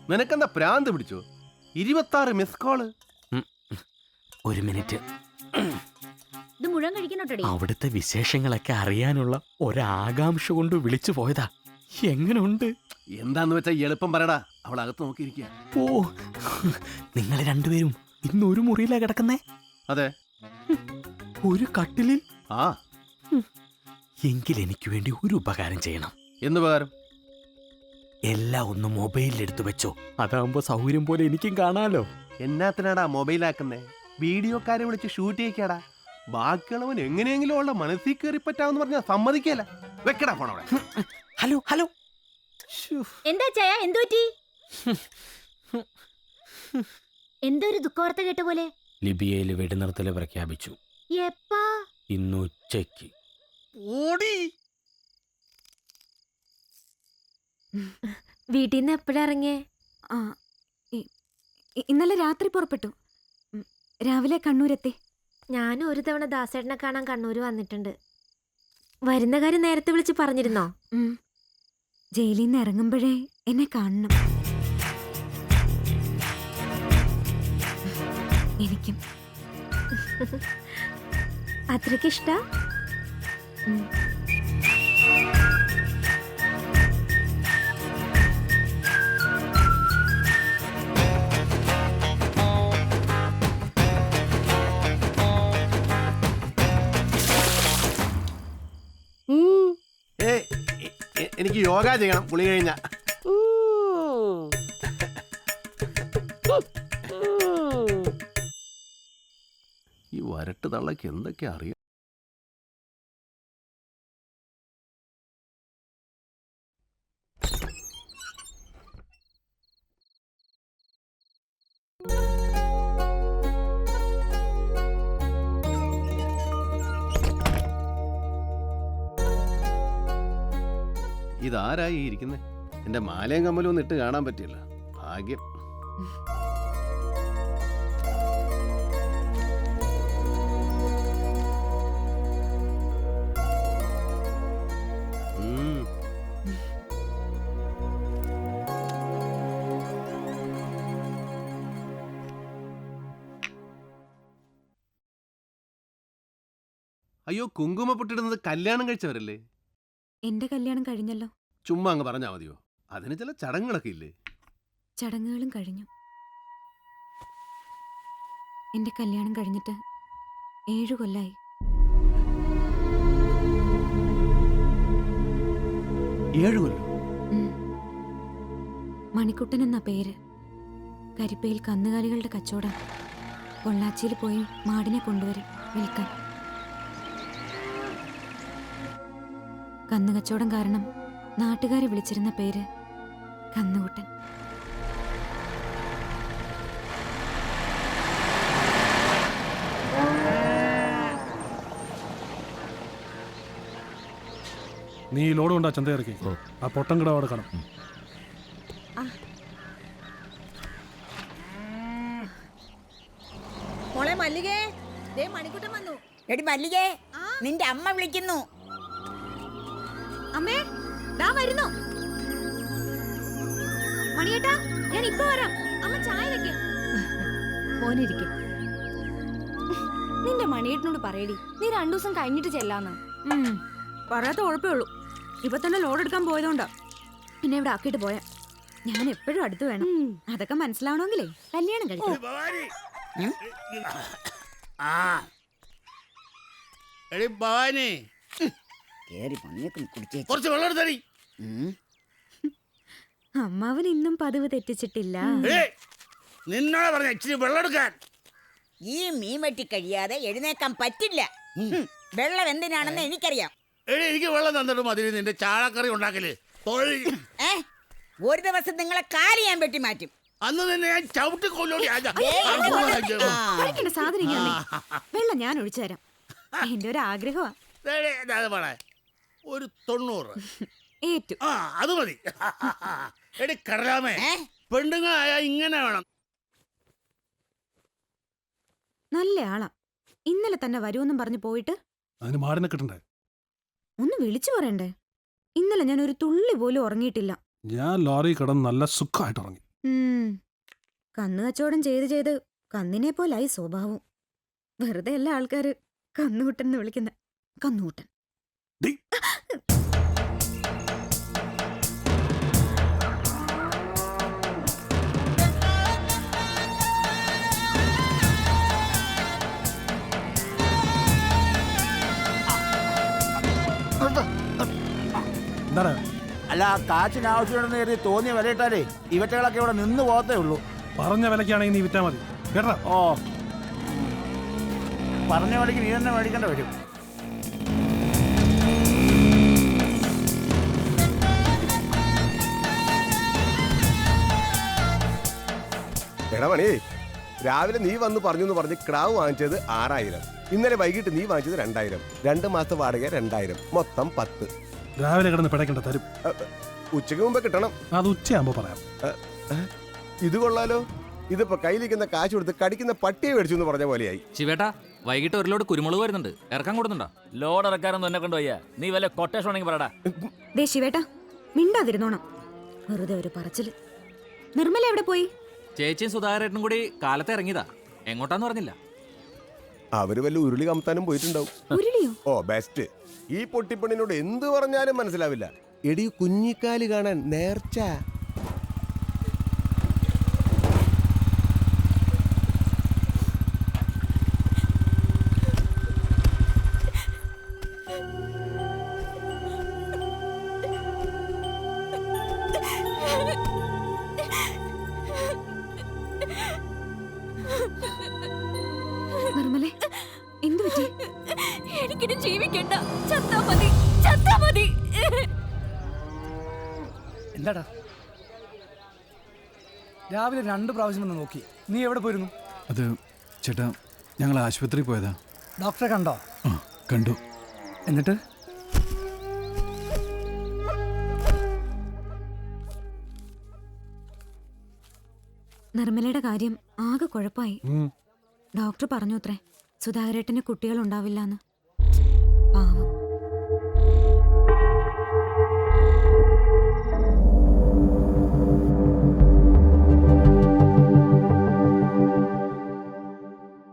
നിനക്കെന്താ പ്രാന്ത് പിടിച്ചോ? 26 miss call. ഒരു മിനിറ്റ്. ഇത് മുഴുവൻ കഴിക്കണോട്ടടി. അവിടുത്തെ വിശേഷങ്ങളൊക്കെ അറിയാനുള്ള ഒരാകാംക്ഷ കൊണ്ട് വിളിച്ചു പോയതാ. എങ്ങനുണ്ട്? എന്താന്ന് വെച്ചാ എളുപ്പം പറയടാ. അവൾ അകത്ത് നോക്കിയിരിക്കുക. ഓ, നിങ്ങൾ രണ്ടുപേരും ഇന്ന് ഒരു മുറിയിലാ കിടക്കുന്നേ? അതെ. ഒരു കട്ടിലിൽ? ആ. എങ്കിൽ എനിക്ക് വേണ്ടി ഒരു ഉപകാരം ചെയ്യണം. എന്തുപകാരം? എല്ലാം ഒന്ന് മൊബൈലിൽ എടുത്തു വെച്ചോ. അതാകുമ്പോ സൗകര്യം പോലെ എനിക്കും കാണാലോ. എന്നാത്തിനാടാ മൊബൈലാക്കുന്നേ? വീഡിയോക്കാരെ വിളിച്ച് ഷൂട്ട് ചെയ്യിക്കാടാ. ബാക്കിയുള്ളവൻ എങ്ങനെയെങ്കിലും ഉള്ള മനസ്സിൽ കയറി പറ്റാന്ന് പറഞ്ഞാൽ സമ്മതിക്കല. വെക്കടാ ഫോൺ അവിടെ. Hello hello. എന്താ ചായ? എന്തു പറ്റി? എന്തോ ഒരു ദുഃഖവാർത്ത കേട്ട പോലെ. ലിബിയയിൽ വെടിനിർത്തൽ പ്രഖ്യാപിച്ചു. എപ്പാ? ഇന്ന് ഉച്ചയ്ക്ക്. വീട്ടിൽ നിന്ന് എപ്പോഴാ ഇറങ്ങിയേ? ഇന്നലെ രാത്രി പുറപ്പെട്ടു. രാവിലെ കണ്ണൂരെത്തി. ഞാനും ഒരു തവണ ദാസേട്ടനെ കാണാൻ കണ്ണൂര് വന്നിട്ടുണ്ട്. വരുന്ന കാര്യം നേരത്തെ വിളിച്ച് പറഞ്ഞിരുന്നോ? ജയിലിൽ നിന്ന് ഇറങ്ങുമ്പോഴേ എന്നെ കാണണം. എനിക്കും. അത്രയ്ക്ക് ഇഷ്ട? എനിക്ക് യോഗ ചെയ്യണം കുളി കഴിഞ്ഞ. ഈ വരട്ട് തള്ളക്ക് എന്തൊക്കെ അറിയാം. ഇതാരായി ഇരിക്കുന്നേ? എന്റെ മാലയും കമ്മലും ഒന്നും ഇട്ട് കാണാൻ പറ്റില്ല. ഭാഗ്യം. അയ്യോ, കുങ്കുമ പൊട്ടിടുന്നത് കല്യാണം കഴിച്ചവരല്ലേ? എന്റെ കല്യാണം കഴിഞ്ഞല്ലോ. ചുമ്മാ അങ്ങ് പറഞ്ഞാ മതിയോ? അതിന് ചില ചടങ്ങുകളൊക്കെ ഇല്ലേ? ചടങ്ങുകളും കഴിഞ്ഞു. എന്റെ കല്യാണം കഴിഞ്ഞിട്ട് 7 കൊല്ലായി. 7 കൊല്ലം? മണിക്കുട്ടൻ എന്ന പേര്. കരിപ്പയിൽ കന്നുകാലികളുടെ കച്ചവടം. പൊള്ളാച്ചിയിൽ പോയി മാടിനെ കൊണ്ടുവരും വിൽക്കാൻ. കന്നുകച്ചവടം കാരണം നാട്ടുകാരെ വിളിച്ചിരുന്ന പേര് കന്നുകുട്ടൻ. നീ ലോഡ് കൊണ്ടാ ചന്ത ഇറക്കി. ആ പൊട്ടം കിട അവിടെ കാണും. മോളെ മല്ലികേ, ദേ മണിക്കുട്ടൻ വന്നു. എടി മല്ലികേ, നിന്റെ അമ്മ വിളിക്കുന്നു. അമ്മേ, ദാ വരുന്നു. മണിയേട്ടാ, ഞാൻ ഇപ്പൊ വരാം. അമ്മ ചായ വെക്ക്. മോനിരിക്കും. നിന്റെ മണിയേട്ടനോട് പറയടി, നീ 2 ദിവസം കഴിഞ്ഞിട്ട് ചെല്ലാന്ന്. പറയാത്ത ഉഴപ്പേ ഉള്ളൂ. ഇപ്പൊ തന്നെ ലോഡ് എടുക്കാൻ പോയതുകൊണ്ടാ പിന്നെ ഇവിടെ ആക്കിയിട്ട് പോയാ. ഞാൻ എപ്പോഴും അടുത്ത് വേണം. അതൊക്കെ മനസ്സിലാവണമെങ്കിലേ കല്യാണം കഴിക്കണം. കുറച്ച് വെള്ളം എടുത്തടി. അമ്മാവൻ ഇന്നും പതിവ് തെറ്റിച്ചിട്ടില്ല. നിന്നോട് പറഞ്ഞ ഇച്ചിരി വെള്ളം എടുക്കാൻ. ഈ മീൻ വെട്ടി കഴിയാതെ എഴുന്നേക്കാൻ പറ്റില്ല. വെള്ളം എന്തിനാണെന്ന് എനിക്കറിയാം. എനിക്ക് വെള്ളം തന്നിട്ട് മതി നിന്റെ ചാളക്കറി ഉണ്ടാക്കല്. ഒരു ദിവസം നിങ്ങളെ കാല് ഞാൻ വെട്ടി മാറ്റും. അന്ന് തന്നെ ഞാൻ ചവിട്ടി കൊല്ലോടി. സാധനം വെള്ളം ഞാൻ ഒഴിച്ചു തരാം. എന്റെ ഒരു ആഗ്രഹമാ. ഒരു 90 ഏറ്റു. അത് മതി. എടി കടലാമേ, പെണ്ണുങ്ങളായ ഇങ്ങനെ വേണം. നല്ല ആളാ. ഇന്നലെ തന്നെ വരുമെന്നും പറഞ്ഞു പോയിട്ട് അതിന് മാടിനെ കിട്ടണ്ടേ? ഒന്ന് വിളിച്ചു പറയണ്ടേ? ഇന്നലെ ഞാൻ ഒരു തുള്ളി പോലും ഉറങ്ങിയിട്ടില്ല. ഞാൻ ലോറി കിടന്ന് നല്ല സുഖമായിട്ട് ഉറങ്ങി. കന്ന് കച്ചവടം ചെയ്ത് ചെയ്ത് കന്നിനെ പോലായി സ്വഭാവം. വെറുതെ എല്ലാ ആൾക്കാര് കന്നുകുട്ടൻ എന്ന് വിളിക്കുന്ന കന്നുകുട്ടൻ. ഡി. എന്താടാ അല്ല കാച്ചിന് ആവശ്യമുണ്ടെന്ന് കരുതി തോന്നിയ വിലയിട്ടാലേ ഇവറ്റകളൊക്കെ ഇവിടെ നിന്ന് പോകത്തേ ഉള്ളൂ. പറഞ്ഞ വിലക്കാണെങ്കിൽ നീ വിറ്റാ മതി കേട്ടാ. ഓ പറഞ്ഞ വിലയ്ക്ക് നീ തന്നെ മേടിക്കേണ്ടി വരും. എടാ മണി, രാവിലെ നീ വന്ന് പറഞ്ഞു പറഞ്ഞ് ക്രാവ് വാങ്ങിച്ചത് 6000, ഇന്നലെ വൈകിട്ട് നീ വാങ്ങിച്ചത് 2000, 2 മാസത്തെ വാടക 2000, മൊത്തം 10. രാവിലെ കിടന്ന് പിടയ്ക്കണ്ട, തരും. ഉച്ചയ്ക്ക് മുമ്പ് കിട്ടണം. അത് ഉച്ചയാകുമ്പോ പറയാം. ഇത് കൊള്ളാലോ. ഇതിപ്പോ കയ്യിലിരിക്കുന്ന കാശ് കൊടുത്ത് കടിക്കുന്ന പട്ടിയെ മേടിച്ചു എന്ന് പറഞ്ഞ പോലെയായി. ശിവേട്ടാ, വൈകിട്ട് ഒരു ലോഡ് കുരുമുളക് വരുന്നുണ്ട്, ഇറക്കാൻ കൊടുത്തുണ്ടോ? ലോഡ് ഇറക്കാനൊന്നും എന്നെ കൊണ്ടുപോയ നീ വല്ല കൊട്ടേഷൻ ആണെങ്കിൽ പറടാ. ദേ ശിവേട്ടാ, മിണ്ടാതിരുന്നോണം. വെറുതെ ഒരു പറച്ചില്. നിർമ്മല എവിടെ പോയി? ചേച്ചിയും സുധാകരേട്ടനും കൂടി കാലത്ത് ഇറങ്ങിയതാ. എങ്ങോട്ടാന്ന് പറഞ്ഞില്ല. അവര് വല്ല ഉരുളി കമത്താനും പോയിട്ടുണ്ടാവും. ഉരുളിയോ? ഓ ബെസ്റ്റ്. ഈ പൊട്ടിപ്പണിനോട് എന്ത് പറഞ്ഞാലും മനസ്സിലാവില്ല. എടി കുഞ്ഞിക്കാല് കാണാൻ നേർച്ച. നിർമ്മലേ, എന്തു പറ്റി? എനിക്കിനി ജീവിക്കണ്ട, ചത്താ മതി, ചത്താ മതി. എന്താടാ രാവിലെ 2 പ്രാവശ്യം വന്ന് നോക്കി, നീ എവിടെ പോയിരുന്നു? അത് ചേട്ടാ, ഞങ്ങൾ ആശുപത്രിയിൽ പോയതാ. ഡോക്ടറെ കണ്ടോ? കണ്ടു. എന്നിട്ട്? നിർമ്മലയുടെ കാര്യം ആകെ കുഴപ്പമായി. ഡോക്ടർ പറഞ്ഞു അത്രേ, സുധാകരേട്ടന് കുട്ടികളുണ്ടാവില്ലാന്ന്. പാവം.